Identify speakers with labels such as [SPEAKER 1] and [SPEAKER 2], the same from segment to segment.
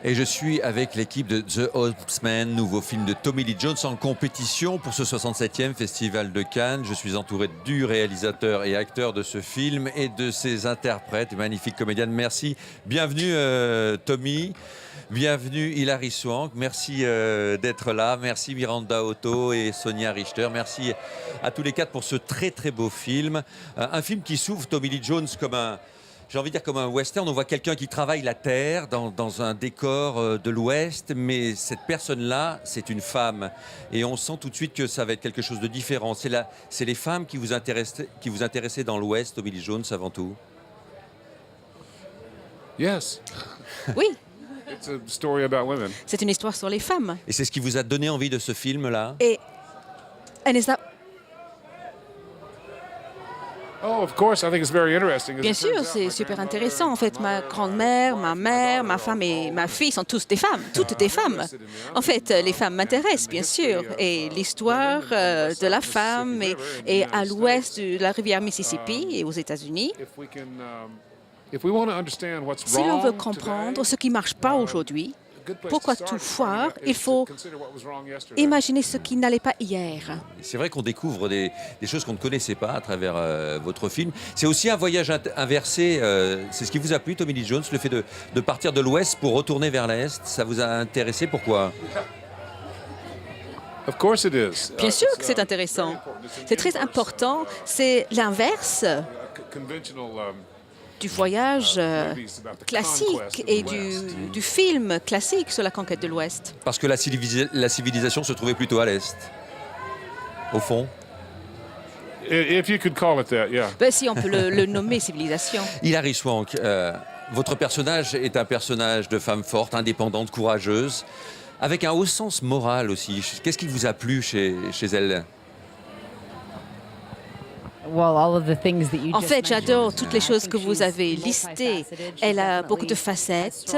[SPEAKER 1] Et je suis avec l'équipe de The Holtzman, nouveau film de Tommy Lee Jones en compétition pour ce 67e Festival de Cannes. Je suis entouré du réalisateur et acteur de ce film et de ses interprètes, magnifiques comédiennes. Merci. Bienvenue Tommy. Bienvenue Hilary Swank, merci d'être là, merci Miranda Otto et Sonia Richter, merci à tous les quatre pour ce très très beau film. Un film qui s'ouvre, Tommy Lee Jones, comme un, j'ai envie de dire comme un western. On voit quelqu'un qui travaille la terre dans un décor de l'Ouest, mais cette personne-là, c'est une femme. Et on sent tout de suite que ça va être quelque chose de différent. C'est les femmes qui vous intéressaient dans l'Ouest, Tommy Lee Jones, avant tout.
[SPEAKER 2] Yes.
[SPEAKER 3] Oui,
[SPEAKER 2] It's a story about women.
[SPEAKER 3] c'est une histoire sur les femmes.
[SPEAKER 1] Et c'est ce qui vous a donné envie de ce film-là?
[SPEAKER 3] Et elle n'est pas...
[SPEAKER 2] Oh, of course, I think it's very interesting. As
[SPEAKER 3] Bien
[SPEAKER 2] it turns
[SPEAKER 3] sûr,
[SPEAKER 2] out,
[SPEAKER 3] c'est
[SPEAKER 2] my
[SPEAKER 3] super
[SPEAKER 2] grandmother
[SPEAKER 3] intéressant. En
[SPEAKER 2] and
[SPEAKER 3] fait,
[SPEAKER 2] my
[SPEAKER 3] ma
[SPEAKER 2] mother,
[SPEAKER 3] grand-mère, ma mère, ma femme et ma fille sont tous des femmes, toutes des femmes. En fait, les femmes m'intéressent, bien sûr. Et l'histoire de la femme est à l'ouest de la rivière Mississippi et aux États-Unis.
[SPEAKER 2] if we want to understand what's
[SPEAKER 3] Si l'on
[SPEAKER 2] wrong
[SPEAKER 3] veut comprendre ce qui ne marche pas aujourd'hui, pourquoi tout foire, il faut imaginer ce qui n'allait pas hier.
[SPEAKER 1] C'est vrai qu'on découvre des choses qu'on ne connaissait pas à travers votre film. C'est aussi un voyage inversé. C'est ce qui vous a plu, Tommy Lee Jones, le fait de partir de l'Ouest pour retourner vers l'Est. Ça vous a intéressé? Pourquoi?
[SPEAKER 2] Of course it is.
[SPEAKER 3] Bien sûr que c'est intéressant. C'est très important. C'est l'inverse
[SPEAKER 2] Conventional
[SPEAKER 3] du voyage classique et du film classique sur la conquête de l'Ouest.
[SPEAKER 1] Parce que la civilisation se trouvait plutôt à l'Est, au fond.
[SPEAKER 2] If you could call it that, yeah.
[SPEAKER 3] Ben, si on peut le nommer civilisation.
[SPEAKER 1] Hilary Swank, votre personnage est un personnage de femme forte, indépendante, courageuse, avec un haut sens moral aussi. Qu'est-ce qui vous a plu chez elle?
[SPEAKER 3] En fait, j'adore toutes les choses que vous avez listées. Elle a beaucoup de facettes,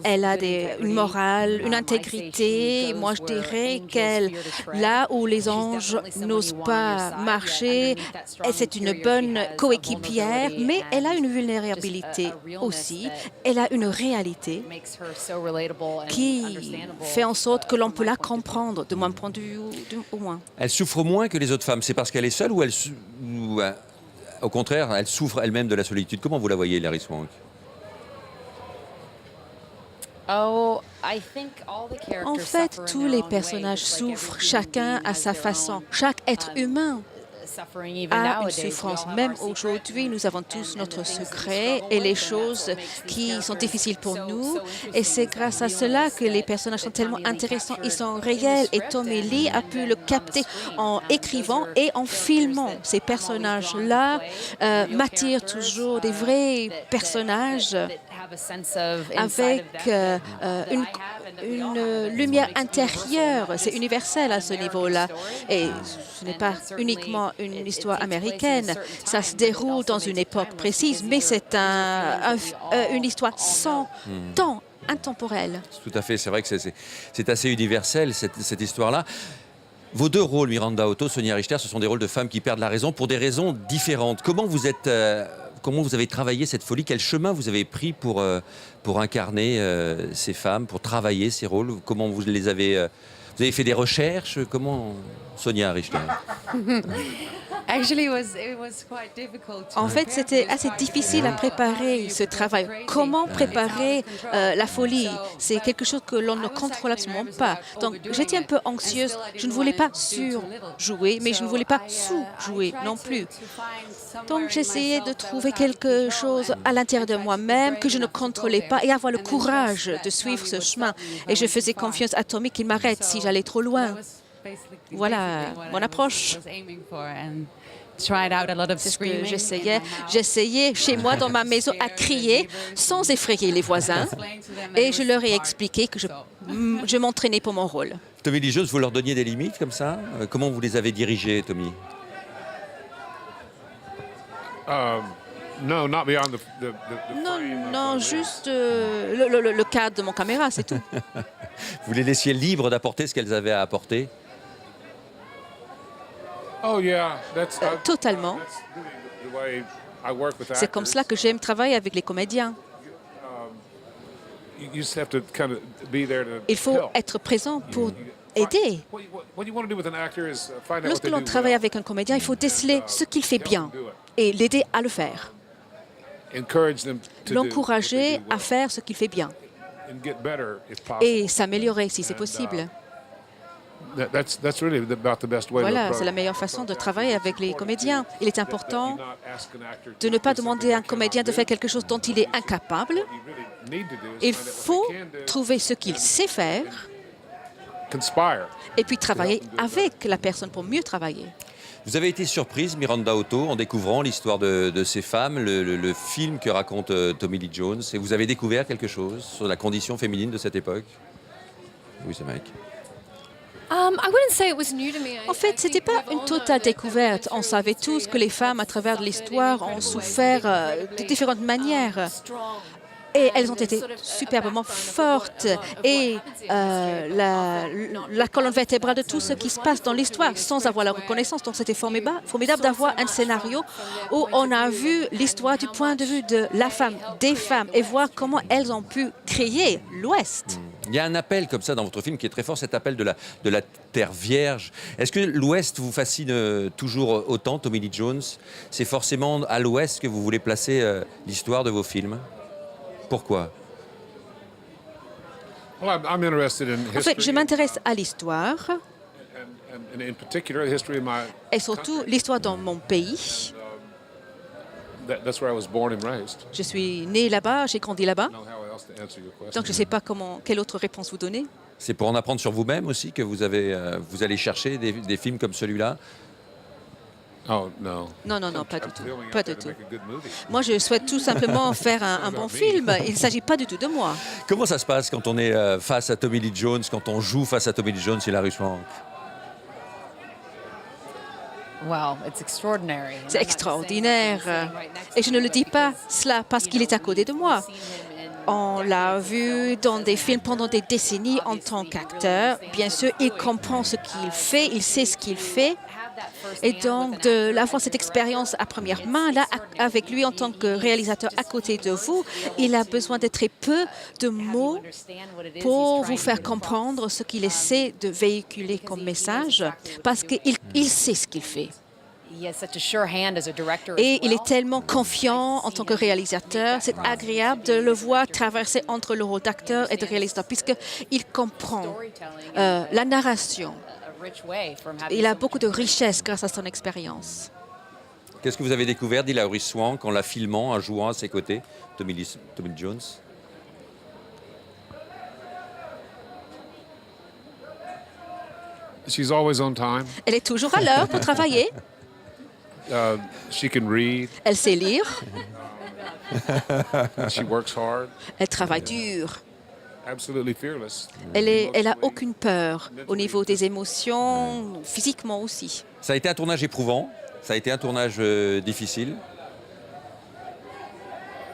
[SPEAKER 3] elle a une morale, une intégrité. Moi, je dirais qu'elle, là où les anges n'osent pas marcher, c'est une bonne coéquipière, mais elle a une vulnérabilité aussi. Elle a une réalité qui fait en sorte que l'on peut la comprendre, de mon point de vue au moins.
[SPEAKER 1] Elle souffre moins que les autres femmes. C'est parce qu'elle est seule ou au contraire, elle souffre elle-même de la solitude? Comment vous la voyez, Hilary Swank?
[SPEAKER 3] En fait, tous les personnages souffrent, chacun à sa façon. Chaque être humain a une souffrance. Même aujourd'hui, nous avons tous notre secret et les choses qui sont difficiles pour nous. Et c'est grâce à cela que les personnages sont tellement intéressants, ils sont réels. Et Tommy Lee a pu le capter en écrivant et en filmant. Ces personnages-là m'attirent toujours, des vrais personnages avec une lumière intérieure. C'est universel à ce niveau-là. Et ce n'est pas uniquement une histoire américaine. Ça se déroule dans une époque précise, mais c'est une histoire sans temps, intemporelle.
[SPEAKER 1] Tout à fait, c'est vrai que c'est assez universel, cette histoire-là. Vos deux rôles, Miranda Otto, Sonia Richter, ce sont des rôles de femmes qui perdent la raison pour des raisons différentes. Comment vous avez travaillé cette folie? Quel chemin vous avez pris pour incarner ces femmes, pour travailler ces rôles? Comment vous les avez... vous avez fait des recherches? Comment, Sonia Richter?
[SPEAKER 3] En fait, c'était assez difficile à préparer ce travail. Comment préparer la folie? C'est quelque chose que l'on ne contrôle absolument pas. Donc, j'étais un peu anxieuse. Je ne voulais pas surjouer, mais je ne voulais pas sous-jouer non plus. Donc, j'essayais de trouver quelque chose à l'intérieur de moi-même que je ne contrôlais pas et avoir le courage de suivre ce chemin. Et je faisais confiance à Tommy qu'il m'arrête si j'allais trop loin. Voilà mon approche. C'est ce que j'essayais. J'essayais chez moi dans ma maison à crier sans effrayer les voisins. Et je leur ai expliqué que je m'entraînais pour mon rôle.
[SPEAKER 1] Tommy Lee Jones, vous leur donniez des limites comme ça? Comment vous les avez dirigées, Tommy?
[SPEAKER 2] No, not beyond the
[SPEAKER 3] Non,
[SPEAKER 2] frame
[SPEAKER 3] non,
[SPEAKER 2] of,
[SPEAKER 3] juste le cadre de mon caméra, c'est tout.
[SPEAKER 1] Vous les laissiez libres d'apporter ce qu'elles avaient à apporter?
[SPEAKER 2] Oh yeah, that's
[SPEAKER 3] Totalement.
[SPEAKER 2] the way I work with
[SPEAKER 3] C'est comme cela que j'aime travailler avec les comédiens.
[SPEAKER 2] you just have to kind of be there to
[SPEAKER 3] Il faut
[SPEAKER 2] help.
[SPEAKER 3] être présent pour aider.
[SPEAKER 2] What you want to do with an actor is find out what
[SPEAKER 3] Lorsque
[SPEAKER 2] they
[SPEAKER 3] l'on
[SPEAKER 2] do
[SPEAKER 3] travaille
[SPEAKER 2] well.
[SPEAKER 3] avec un comédien, il faut déceler ce qu'il fait bien et l'aider à le faire.
[SPEAKER 2] Encourage them to do what
[SPEAKER 3] L'encourager
[SPEAKER 2] they do well
[SPEAKER 3] à faire ce qu'il fait bien
[SPEAKER 2] and get better if possible.
[SPEAKER 3] et s'améliorer si c'est possible.
[SPEAKER 2] That's really about the best way to
[SPEAKER 3] Voilà,
[SPEAKER 2] approach
[SPEAKER 3] c'est la meilleure façon de travailler avec les comédiens. Il est
[SPEAKER 2] that you
[SPEAKER 3] important
[SPEAKER 2] not ask an actor
[SPEAKER 3] de
[SPEAKER 2] to
[SPEAKER 3] ne pas
[SPEAKER 2] do
[SPEAKER 3] demander à un
[SPEAKER 2] something
[SPEAKER 3] comédien de
[SPEAKER 2] they
[SPEAKER 3] faire
[SPEAKER 2] cannot
[SPEAKER 3] quelque chose dont il est incapable.
[SPEAKER 2] do. What you really need to do is
[SPEAKER 3] Il
[SPEAKER 2] find out what
[SPEAKER 3] faut
[SPEAKER 2] they can do,
[SPEAKER 3] trouver ce qu'il sait faire
[SPEAKER 2] conspire.
[SPEAKER 3] et puis travailler avec la personne pour mieux travailler.
[SPEAKER 1] Vous avez été surprise, Miranda Otto, en découvrant l'histoire de ces femmes, le film que raconte Tommy Lee Jones, et vous avez découvert quelque chose sur la condition féminine de cette époque? Oui, c'est Mike.
[SPEAKER 3] En fait, ce n'était pas une totale découverte. On savait tous que les femmes, à travers l'histoire, ont souffert de différentes manières. Et elles ont été superbement fortes. Et la colonne vertébrale de tout ce qui se passe dans l'histoire, sans avoir la reconnaissance. Donc, c'était formidable d'avoir un scénario où on a vu l'histoire du point de vue de la femme, des femmes, et voir comment elles ont pu créer l'Ouest.
[SPEAKER 1] Il y a un appel comme ça dans votre film qui est très fort, cet appel de la Terre Vierge. Est-ce que l'Ouest vous fascine toujours autant, Tommy Lee Jones? C'est forcément à l'Ouest que vous voulez placer l'histoire de vos films? Pourquoi?
[SPEAKER 2] Well, I'm interested in
[SPEAKER 3] En fait, je
[SPEAKER 2] history
[SPEAKER 3] m'intéresse à l'histoire,
[SPEAKER 2] and in particular the history of my
[SPEAKER 3] et surtout l'histoire dans mon pays.
[SPEAKER 2] that's where I was born and raised.
[SPEAKER 3] Je suis née là-bas, j'ai grandi là-bas.
[SPEAKER 2] I don't know how else to answer your question.
[SPEAKER 3] Donc, je ne sais pas quelle autre réponse vous donner.
[SPEAKER 1] C'est pour en apprendre sur vous-même aussi que vous allez chercher des films comme celui-là?
[SPEAKER 2] Oh no.
[SPEAKER 3] Non, non, non, pas du
[SPEAKER 2] I'm
[SPEAKER 3] tout.
[SPEAKER 2] filming
[SPEAKER 3] Pas
[SPEAKER 2] out
[SPEAKER 3] du
[SPEAKER 2] there to
[SPEAKER 3] tout.
[SPEAKER 2] make a good movie.
[SPEAKER 3] Moi, je souhaite tout simplement faire un bon film. Il ne s'agit pas du tout de moi.
[SPEAKER 1] Comment ça se passe quand on est face à Tommy Lee Jones, quand on joue face à Tommy Lee Jones et Hilary Swank?
[SPEAKER 3] C'est extraordinaire. Et je ne le dis pas cela parce qu'il est à côté de moi. On l'a vu dans des films pendant des décennies en tant qu'acteur. Bien sûr, il comprend ce qu'il fait, il sait ce qu'il fait. Et donc, d'avoir cette expérience à première main, là, avec lui en tant que réalisateur à côté de vous, il a besoin de très peu de mots pour vous faire comprendre ce qu'il essaie de véhiculer comme message, parce qu'il sait ce qu'il fait. Et il est tellement confiant en tant que réalisateur. C'est agréable de le voir traverser entre le rôle d'acteur et de réalisateur, puisqu'il comprend la narration. Il a beaucoup de richesse grâce à son expérience.
[SPEAKER 1] Qu'est-ce que vous avez découvert d'Hilary Swank en la filmant, en jouant à ses côtés, Tommy Lee Jones?
[SPEAKER 2] She's always on time.
[SPEAKER 3] Elle est toujours à l'heure pour travailler.
[SPEAKER 2] She can read.
[SPEAKER 3] Elle sait lire.
[SPEAKER 2] She works hard.
[SPEAKER 3] Elle travaille dur.
[SPEAKER 2] Absolutely fearless.
[SPEAKER 3] Elle a aucune peur au niveau des émotions, physiquement aussi.
[SPEAKER 1] Ça a été un tournage éprouvant, ça a été un tournage difficile.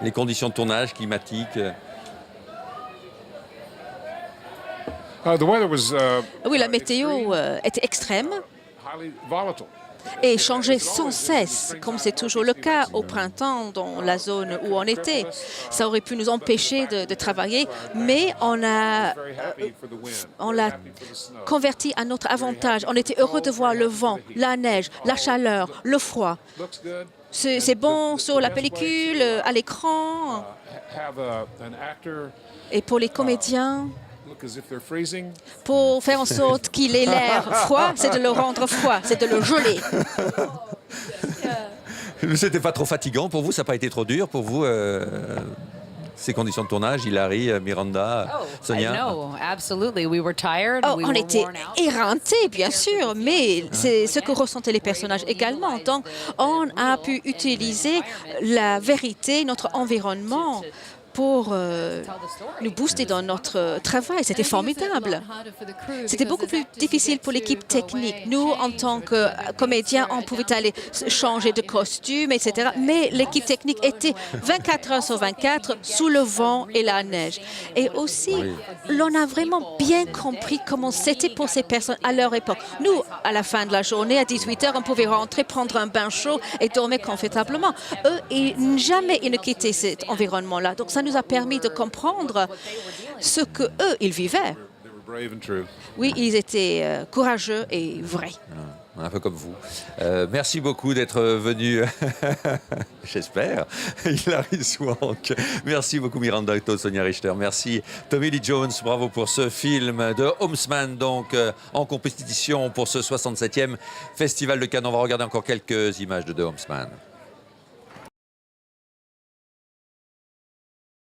[SPEAKER 1] Les conditions de tournage climatiques.
[SPEAKER 2] The weather was
[SPEAKER 3] Oui, la météo était extrême
[SPEAKER 2] highly volatile.
[SPEAKER 3] et changeait sans cesse, comme c'est toujours le cas au printemps dans la zone où on était. Ça aurait pu nous empêcher de travailler, mais on l'a converti à notre avantage. On était heureux de voir le vent, la neige, la chaleur, le froid.
[SPEAKER 2] Looks good.
[SPEAKER 3] C'est bon sur la pellicule, à l'écran.
[SPEAKER 2] Have an actor
[SPEAKER 3] Et pour les comédiens,
[SPEAKER 2] look as if they're freezing.
[SPEAKER 3] pour faire en sorte qu'il ait l'air froid, c'est de le rendre froid, c'est de le geler.
[SPEAKER 1] C'était pas trop fatigant pour vous? Ça n'a pas été trop dur pour vous, ces conditions de tournage, Hilary, Miranda, Sonia?
[SPEAKER 3] Oh, on était éreintés, bien sûr, mais c'est ce que ressentaient les personnages également. Donc, on a pu utiliser la vérité, notre environnement, pour nous booster dans notre travail. C'était formidable. C'était beaucoup plus difficile pour l'équipe technique. Nous, en tant que comédiens, on pouvait aller changer de costume, etc. Mais l'équipe technique était 24 heures sur 24 sous le vent et la neige. Et aussi, l'on a vraiment bien compris comment c'était pour ces personnes à leur époque. Nous, à la fin de la journée, à 18 heures, on pouvait rentrer, prendre un bain chaud et dormir confortablement. Eux, jamais ils ne quittaient cet environnement-là. Donc, ça nous a permis de comprendre ce que eux ils vivaient.
[SPEAKER 2] They were brave and true.
[SPEAKER 3] Oui, ils étaient courageux et vrais.
[SPEAKER 1] Un peu comme vous. Merci beaucoup d'être venu, j'espère, Hilary Swank. Merci beaucoup Miranda Otto, Sonia Richter. Merci Tommy Lee Jones, bravo pour ce film de Homesman, donc en compétition pour ce 67e Festival de Cannes. On va regarder encore quelques images de The Homesman.